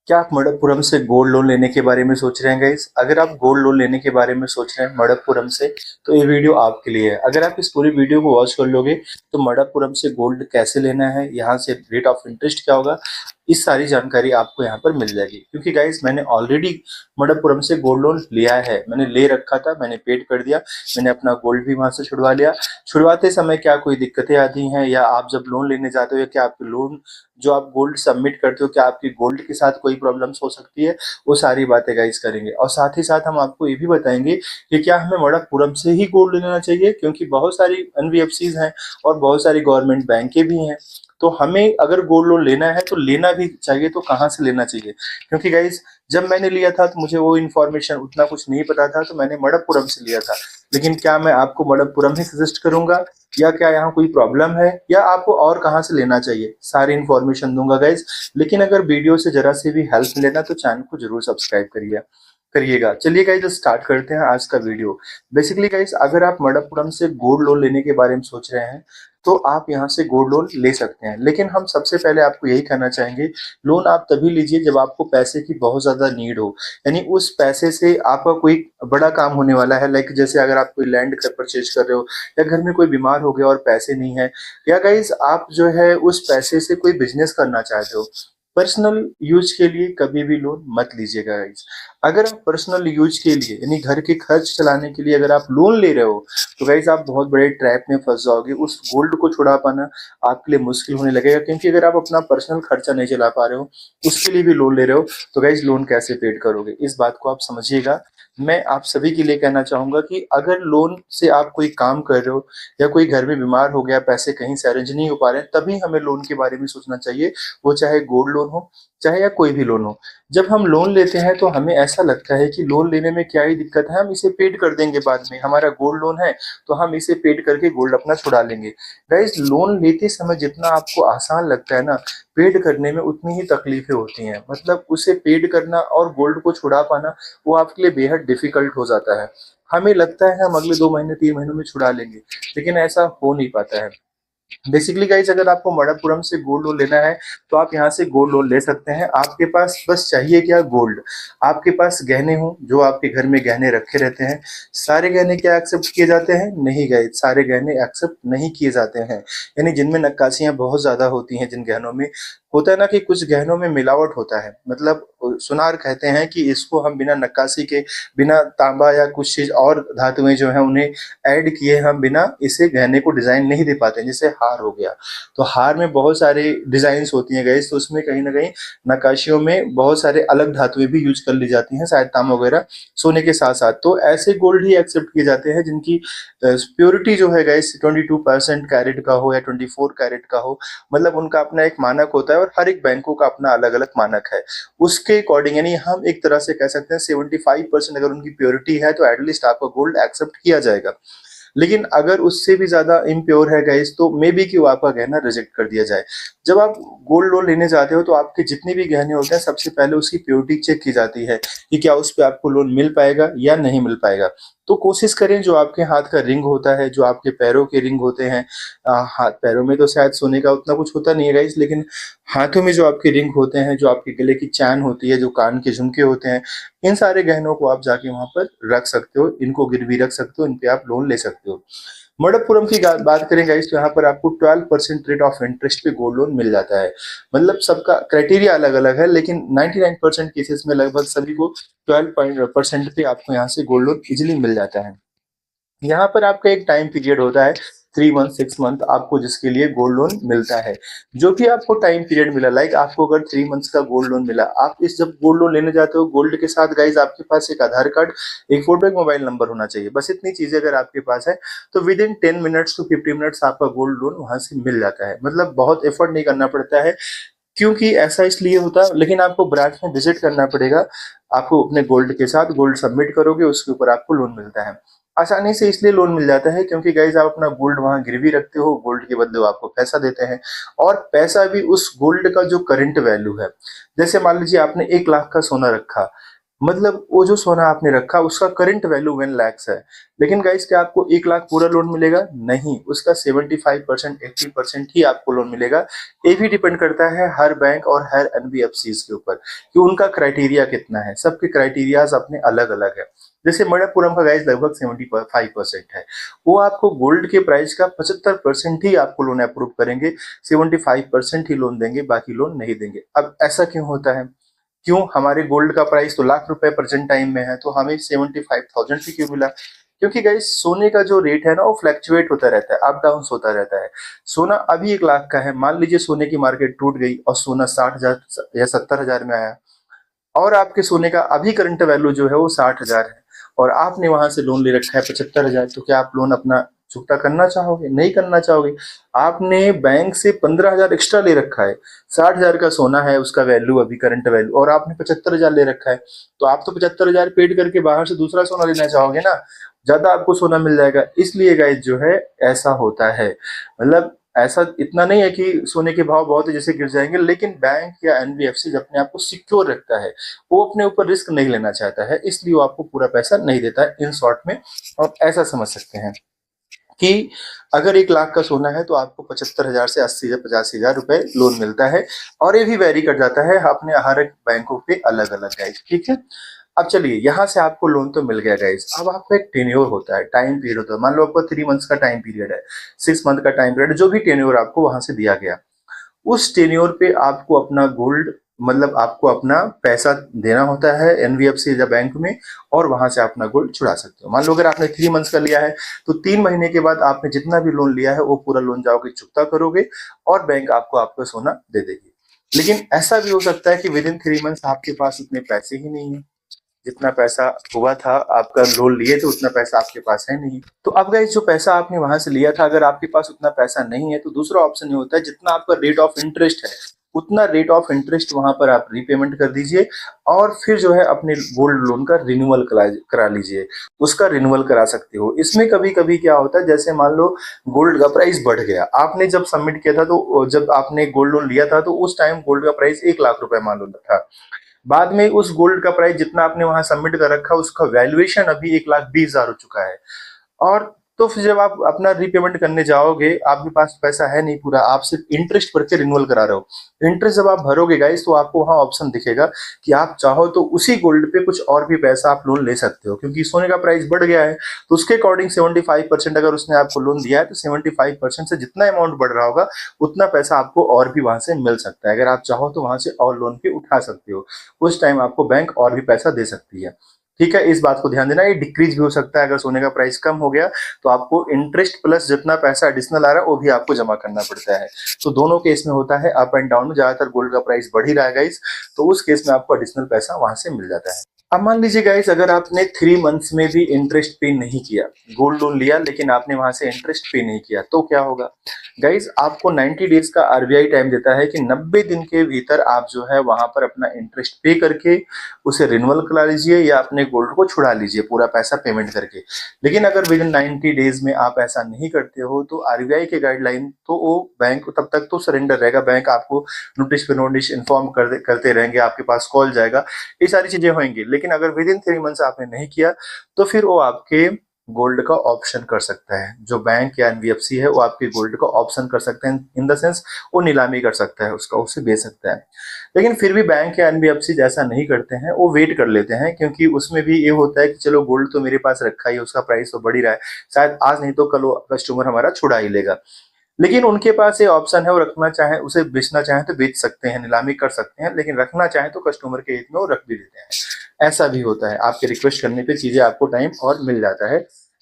क्या आप मणप्पुरम से गोल्ड लोन लेने के बारे में सोच रहे हैं गाइस? अगर आप गोल्ड लोन लेने के बारे में सोच रहे हैं मणप्पुरम से, तो ये वीडियो आपके लिए है। अगर आप इस पूरी वीडियो को वॉच कर लोगे तो मणप्पुरम से गोल्ड कैसे लेना है, यहाँ से रेट ऑफ इंटरेस्ट क्या होगा, इस सारी जानकारी आपको यहाँ पर मिल जाएगी। क्योंकि गाइस मैंने ऑलरेडी मणप्पुरम से गोल्ड लोन लिया है, मैंने ले रखा था, मैंने पेड कर दिया, मैंने अपना गोल्ड भी वहां से छुड़वा लिया। छुड़वाते समय क्या कोई दिक्कतें आती हैं, या आप जब लोन लेने जाते हो, या क्या आपके लोन जो आप गोल्ड सबमिट करते हो, क्या आपकी गोल्ड के साथ कोई प्रॉब्लम्स हो सकती है, वो सारी बातें गाइस करेंगे। और साथ ही साथ हम आपको ये भी बताएंगे कि क्या हमें मणप्पुरम से ही गोल्ड लेना चाहिए, क्योंकि बहुत सारी एनबीएफसीज हैं और बहुत सारी गवर्नमेंट बैंकें भी हैं। तो हमें अगर गोल्ड लोन लेना है तो लेना भी चाहिए, तो कहाँ से लेना चाहिए? क्योंकि गाइस जब मैंने लिया था तो मुझे वो इन्फॉर्मेशन उतना कुछ नहीं पता था, तो मैंने मणप्पुरम से लिया था। लेकिन क्या मैं आपको मणप्पुरम ही सजेस्ट करूंगा, या क्या यहाँ कोई प्रॉब्लम है, या आपको और कहाँ से लेना चाहिए, सारी इन्फॉर्मेशन दूंगा गाइज। लेकिन अगर वीडियो से जरा से भी हेल्प मिले ना, तो चैनल को जरूर सब्सक्राइब करिएगा। चलिए गाइज स्टार्ट करते हैं आज का वीडियो। बेसिकली गाइज अगर आप मणप्पुरम से गोल्ड लोन लेने के बारे में सोच रहे हैं, तो आप यहाँ से गोल्ड लोन ले सकते हैं। लेकिन हम सबसे पहले आपको यही कहना चाहेंगे, लोन आप तभी लीजिए जब आपको पैसे की बहुत ज्यादा नीड हो, यानी उस पैसे से आपका कोई बड़ा काम होने वाला है। लाइक जैसे अगर आप कोई लैंड परचेज कर रहे हो, या घर में कोई बीमार हो गया और पैसे नहीं है, या गाइज आप जो है उस पैसे से कोई बिजनेस करना चाहते हो। पर्सनल यूज के लिए कभी भी लोन मत लीजिएगा गाइज। अगर आप पर्सनल यूज के लिए यानी घर के खर्च चलाने के लिए अगर आप लोन ले रहे हो, तो गाइज आप बहुत बड़े ट्रैप में फंस जाओगे। उस गोल्ड को छुड़ा पाना आपके लिए मुश्किल होने लगेगा, क्योंकि अगर आप अपना पर्सनल खर्चा नहीं चला पा रहे हो, उसके लिए भी लोन ले रहे हो, तो गाइज लोन कैसे पेड करोगे? इस बात को आप समझिएगा। मैं आप सभी के लिए कहना चाहूंगा कि अगर लोन से आप कोई काम कर रहे हो, या कोई घर में बीमार हो गया, पैसे कहीं से अरेंज नहीं हो पा रहे हैं, तभी हमें लोन के बारे में सोचना चाहिए। वो चाहे गोल्ड लोन हो, चाहे या कोई भी लोन हो। जब हम लोन लेते हैं तो हमें ऐसा लगता है कि लोन लेने में क्या ही दिक्कत है, हम इसे पेड कर देंगे बाद में, हमारा गोल्ड लोन है तो हम इसे पेड करके गोल्ड अपना छुड़ा लेंगे। गाइस लोन लेते समय जितना आपको आसान लगता है ना, पेड करने में उतनी ही तकलीफें होती हैं। मतलब उसे पेड करना और गोल्ड को छुड़ा पाना, वो आपके लिए बेहद डिफिकल्ट हो जाता है। हमें लगता है हम अगले 2 महीने 3 महीनों में छुड़ा लेंगे, लेकिन ऐसा हो नहीं पाता है। बेसिकली गाइज अगर आपको मणप्पुरम से गोल्ड लोन लेना है, तो आप यहाँ से गोल्ड लोन ले सकते हैं। आपके पास बस चाहिए क्या? गोल्ड। आपके पास गहने हो, जो आपके घर में गहने रखे रहते हैं। सारे गहने क्या एक्सेप्ट किए जाते हैं? नहीं गाइज, सारे गहने एक्सेप्ट नहीं किए जाते हैं। यानी जिनमें नक्काशियां बहुत ज्यादा होती हैं, जिन गहनों में होता है ना कि कुछ गहनों में मिलावट होता है। मतलब सुनार कहते हैं कि इसको हम बिना नक्काशी के, बिना तांबा या कुछ चीज और धातुएं जो है उन्हें ऐड किए हम बिना इसे गहने को डिजाइन नहीं दे पाते। जैसे हार हो गया, तो हार में बहुत सारे डिजाइन होती हैं गाइस, तो उसमें कहीं ना कहीं नक्काशियों में बहुत सारे अलग धातुएं भी यूज कर ली जाती हैं, शायद तांबा वगैरह सोने के साथ साथ। तो ऐसे गोल्ड ही एक्सेप्ट किए जाते हैं जिनकी प्योरिटी जो है गाइस 22% कैरेट का हो या 24 कैरेट का हो। मतलब उनका अपना एक मानक होता है, और हर एक बैंकों का अपना अलग अलग मानक है। उसके अकॉर्डिंग यानी हम एक तरह से कह सकते हैं 75% अगर उनकी प्योरिटी है, तो एटलीस्ट आपका गोल्ड एक्सेप्ट किया जाएगा। लेकिन अगर उससे भी ज्यादा इम्प्योर है गाइस, तो मे बी कि वो आपका गहना रिजेक्ट कर दिया जाए। जब आप गोल्ड लोन लेने जाते हो, तो आपके जितने भी गहने होते हैं, सबसे पहले उसकी प्योरिटी चेक की जाती है कि क्या उस पर आपको लोन मिल पाएगा या नहीं मिल पाएगा। तो कोशिश करें जो आपके हाथ का रिंग होता है, जो आपके पैरों के रिंग होते हैं, हाथ पैरों में तो शायद सोने का उतना कुछ होता नहीं है गाइस, लेकिन हाथों में जो आपके रिंग होते हैं, जो आपके गले की चैन होती है, जो कान के झुमके होते हैं, इन सारे गहनों को आप जाके वहां पर रख सकते हो, इनको गिरवी रख सकते हो, इन पे आप लोन ले सकते हो। मणप्पुरम की बात करें गाइस, तो यहाँ पर आपको 12% रेट ऑफ इंटरेस्ट पे गोल्ड लोन मिल जाता है। मतलब सबका क्राइटेरिया अलग अलग है, लेकिन 99% केसेस में लगभग सभी को 12% पे आपको यहाँ से गोल्ड लोन इजिली मिल जाता है। यहाँ पर आपका एक टाइम पीरियड होता है, 3 मंथ 6 मंथ, आपको जिसके लिए गोल्ड लोन मिलता है। जो भी आपको टाइम पीरियड मिला, लाइक आपको अगर 3 मंथ्स का गोल्ड लोन मिला, आप इस जब गोल्ड लोन लेने जाते हो, गोल्ड के साथ गाइज आपके पास एक आधार कार्ड, एक फोटो, एक मोबाइल नंबर होना चाहिए। बस इतनी चीजें अगर आपके पास है, तो within 10 minutes to 50 minutes आपका गोल्ड लोन वहां से मिल जाता है। मतलब बहुत एफर्ट नहीं करना पड़ता है। क्योंकि ऐसा इसलिए होता है, लेकिन आपको ब्रांच में विजिट करना पड़ेगा। आपको अपने गोल्ड के साथ गोल्ड सबमिट करोगे, उसके ऊपर आपको लोन मिलता है। आसानी से इसलिए लोन मिल जाता है क्योंकि गाइज आप अपना गोल्ड वहां गिरवी रखते हो, गोल्ड के बदले वो आपको पैसा देते हैं, और पैसा भी उस गोल्ड का जो करंट वैल्यू है। जैसे मान लीजिए आपने 1 लाख का सोना रखा, मतलब वो जो सोना आपने रखा उसका करंट वैल्यू 1 लाख है। लेकिन गाइस क्या आपको 1 लाख पूरा लोन मिलेगा? नहीं, उसका 75% 80% ही आपको लोन मिलेगा। ये भी डिपेंड करता है हर बैंक और हर एनबीएफसी के ऊपर कि उनका क्राइटेरिया कितना है। सबके क्राइटेरियाज अपने अलग अलग है। जैसे मणप्पुरम का गाइस लगभग 75% है, वो आपको गोल्ड के प्राइस का 75% ही आपको लोन अप्रूव करेंगे, 75% ही लोन देंगे, बाकी लोन नहीं देंगे। अब ऐसा क्यों होता है? क्यों? हमारे गोल्ड का प्राइस तो लाख रुपए प्रेजेंट टाइम में है, तो हमें 75,000 ही क्यों मिला? क्योंकि गाइस सोने का जो रेट है ना वो फ्लैक्चुएट होता रहता है, अप डाउन होता रहता है। सोना अभी 1 लाख का है, मान लीजिए सोने की मार्केट टूट गई और सोना 60,000 या 70,000 में आया, और आपके सोने का अभी करंट वैल्यू जो है वो 60,000 है, और आपने वहां से लोन ले रखा है 75,000, तो क्या आप लोन अपना चुकता करना चाहोगे? नहीं करना चाहोगे। आपने बैंक से 15,000 एक्स्ट्रा ले रखा है, 60,000 का सोना है उसका वैल्यू अभी करंट वैल्यू, और आपने 75,000 ले रखा है, तो आप तो 75,000 पेड करके बाहर से दूसरा सोना लेना चाहोगे ना, ज्यादा आपको सोना मिल जाएगा। इसलिए गाइस जो है ऐसा होता है। मतलब ऐसा इतना नहीं है कि सोने के भाव बहुत जैसे गिर जाएंगे, लेकिन बैंक या एनबीएफसी अपने आप को सिक्योर रखता है, वो अपने ऊपर रिस्क नहीं लेना चाहता है, इसलिए वो आपको पूरा पैसा नहीं देता है। इन शॉर्ट में आप ऐसा समझ सकते हैं कि अगर 1 लाख का सोना है तो आपको 75,000 से 80 या 85,000 रुपए लोन मिलता है, और ये भी वेरी कर जाता है अपने हर एक बैंकों पे अलग अलग गाइस। ठीक है, अब चलिए यहाँ से आपको लोन तो मिल गया गाइस, अब आपको एक टेन्योर होता है, टाइम पीरियड होता है। मान लो आपको 3 मंथ्स का टाइम पीरियड है, 6 मंथ का टाइम पीरियड, जो भी टेन्योर आपको वहां से दिया गया, उस टेन्योर पे आपको अपना गोल्ड, मतलब आपको अपना पैसा देना होता है एनबीएफसी या बैंक में, और वहां से अपना गोल्ड छुड़ा सकते हो। मान लो अगर आपने 3 मंथ्स का लिया है, तो 3 महीने के बाद आपने जितना भी लोन लिया है वो पूरा लोन जाओगे चुकता करोगे, और बैंक आपको आपका सोना दे देगी। लेकिन ऐसा भी हो सकता है कि विद इन 3 मंथ्स आपके पास उतने पैसे ही नहीं है, जितना पैसा हुआ था आपका लोन लिए थे उतना पैसा आपके पास है नहीं। तो अब गाइस जो पैसा आपने वहां से लिया था, अगर आपके पास उतना पैसा नहीं है, तो दूसरा ऑप्शन ये होता है जितना आपका रेट ऑफ इंटरेस्ट है उतना रेट ऑफ इंटरेस्ट वहां पर आप रीपेमेंट कर दीजिए, और फिर जो है अपने गोल्ड लोन का रिन्यूअल करा लीजिए। उसका रिन्यूअल करा सकते हो। इसमें कभी कभी क्या होता है, जैसे मान लो गोल्ड का प्राइस बढ़ गया, आपने जब सबमिट किया था, तो जब आपने गोल्ड लोन लिया था तो उस टाइम गोल्ड का प्राइस 1 लाख रुपए मान लो था। बाद में उस गोल्ड का प्राइस जितना आपने वहां सबमिट कर रखा उसका वैल्यूएशन अभी 1,20,000 हो चुका है। और तो फिर जब आप अपना रीपेमेंट करने जाओगे, आपके पास पैसा है नहीं पूरा, आप सिर्फ इंटरेस्ट भर के रिन्यूअल करा रहे हो। इंटरेस्ट जब आप भरोगे गाइस, तो आपको वहां ऑप्शन दिखेगा कि आप चाहो तो उसी गोल्ड पे कुछ और भी पैसा आप लोन ले सकते हो, क्योंकि सोने का प्राइस बढ़ गया है, तो उसके अकॉर्डिंग 75% अगर उसने आपको लोन दिया है, तो 75% से जितना अमाउंट बढ़ रहा होगा उतना पैसा आपको और भी वहां से मिल सकता है। अगर आप चाहो तो वहां से और लोन पे उठा सकते हो, उस टाइम आपको बैंक और भी पैसा दे सकती है। ठीक है, इस बात को ध्यान देना, ये डिक्रीज भी हो सकता है। अगर सोने का प्राइस कम हो गया तो आपको इंटरेस्ट प्लस जितना पैसा एडिशनल आ रहा है वो भी आपको जमा करना पड़ता है। तो दोनों केस में होता है, अप एंड डाउन में। ज्यादातर गोल्ड का प्राइस बढ़ ही रहा है गाइस, तो उस केस में आपको एडिशनल पैसा वहां से मिल जाता है। अब मान लीजिए गाइस, अगर आपने 3 मंथ्स में भी इंटरेस्ट पे नहीं किया, गोल्ड लोन लिया लेकिन आपने वहां से इंटरेस्ट पे नहीं किया, तो क्या होगा गाइस? आपको 90 डेज का आरबीआई टाइम देता है कि 90 दिन के भीतर आप जो है वहां पर अपना इंटरेस्ट पे करके उसे रिन्यूअल करा लीजिए, या अपने गोल्ड को छुड़ा लीजिए पूरा पैसा पेमेंट करके। लेकिन अगर विद इन 90 डेज में आप ऐसा नहीं करते हो, तो आरबीआई के गाइडलाइन तो वो बैंक तब तक तो सरेंडर रहेगा, बैंक आपको नोटिस पे नोटिस इन्फॉर्म करते रहेंगे, आपके पास कॉल जाएगा, ये सारी चीजें होंगी। लेकिन अगर विद इन 3 मंथ्स आपने नहीं किया, तो फिर वो आपके गोल्ड का ऑप्शन कर सकता है। जो बैंक या एनबीएफसी है वो आपके गोल्ड का ऑप्शन कर सकते हैं, इन द सेंस वो नीलामी कर सकता है उसका, उसे बेच सकता है। लेकिन फिर भी बैंक या एनबीएफसी जैसा नहीं करते हैं, वो वेट कर लेते हैं, क्योंकि उसमें भी ये होता है कि चलो गोल्ड तो मेरे पास रखा ही है, उसका प्राइस तो बढ़ ही रहा है, शायद आज नहीं तो कल वो कस्टमर हमारा छुड़ा ही लेगा। लेकिन उनके पास ये ऑप्शन है, वो रखना चाहे, उसे बेचना चाहे तो बेच सकते हैं, नीलामी कर सकते हैं, लेकिन रखना चाहे तो कस्टमर के हित में वो रख भी देते हैं। ऐसा भी होता है, आपके रिक्वेस्ट करने पे चीजें आपको टाइम और मिल जाता है।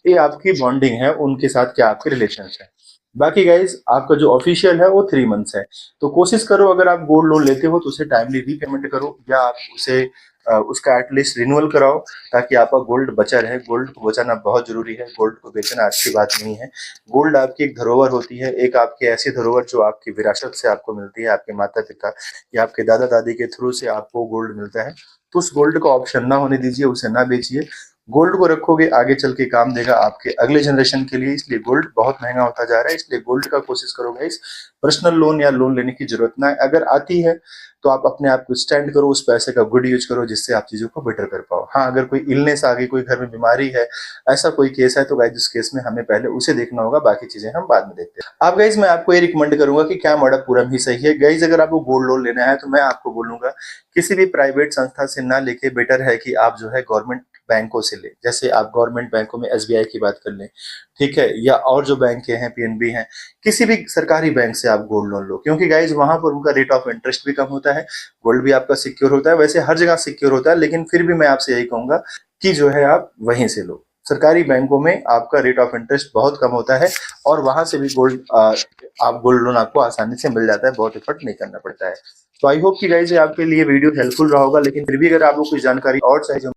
ये आपकी बॉन्डिंग है उनके साथ, क्या आपके रिलेशन है। बाकी गाइज आपका जो ऑफिशियल है वो 3 मंथ्स है। तो कोशिश करो, अगर आप गोल्ड लोन लेते हो तो उसे टाइमली रीपेमेंट करो, या आप उसे उसका एटलीस्ट रिन्यूअल कराओ, ताकि आपका गोल्ड बचा रहे। गोल्ड को बचाना बहुत जरूरी है, गोल्ड को बेचना अच्छी बात नहीं है। गोल्ड आपकी एक धरोहर होती है, एक आपकी ऐसी धरोहर जो आपकी विरासत से आपको मिलती है, आपके माता पिता या आपके दादा दादी के थ्रू से आपको गोल्ड मिलता है। तो उस गोल्ड को ऑप्शन ना होने दीजिए, उसे ना बेचिए, गोल्ड को रखोगे आगे चल के काम देगा आपके अगले जनरेशन के लिए, इसलिए गोल्ड बहुत महंगा होता जा रहा है। इसलिए गोल्ड का कोशिश करो गाइस, पर्सनल लोन या लोन लेने की जरूरत ना है। अगर आती है तो आप अपने आप को स्टैंड करो, उस पैसे का गुड यूज करो जिससे आप चीजों को बेटर कर पाओ। हाँ, अगर कोई इलनेस आ गई, कोई घर में बीमारी है, ऐसा कोई केस है, तो गाइस उस केस में हमें पहले उसे देखना होगा, बाकी चीजें हम बाद में देखते हैं। अब गाइस मैं आपको ये रिकमेंड करूंगा कि क्या मणप्पुरम ही सही है। गाइस अगर आपको गोल्ड लोन लेना है तो मैं आपको बोलूंगा किसी भी प्राइवेट संस्था से ना लेके बेटर है कि आप जो है गवर्नमेंट बैंकों से ले। जैसे आप गवर्नमेंट बैंकों में एसबीआई की बात कर लें, ठीक है, या और जो बैंक हैं पीएनबी हैं, किसी भी सरकारी बैंक से आप गोल्ड लोन लो, क्योंकि गाइज वहां पर उनका रेट ऑफ इंटरेस्ट भी कम होता है, गोल्ड भी आपका सिक्योर होता है। वैसे हर जगह सिक्योर होता है, लेकिन फिर भी मैं आपसे यही कहूंगा कि जो है आप वहीं से लो। सरकारी बैंकों में आपका रेट ऑफ इंटरेस्ट बहुत कम होता है और वहां से भी आप गोल्ड लोन आपको आसानी से मिल जाता है, बहुत एफर्ट नहीं करना पड़ता है। तो आई होप कि गाइज आपके लिए वीडियो हेल्पफुल रहा होगा, लेकिन फिर भी अगर आपको कुछ जानकारी और चाहिए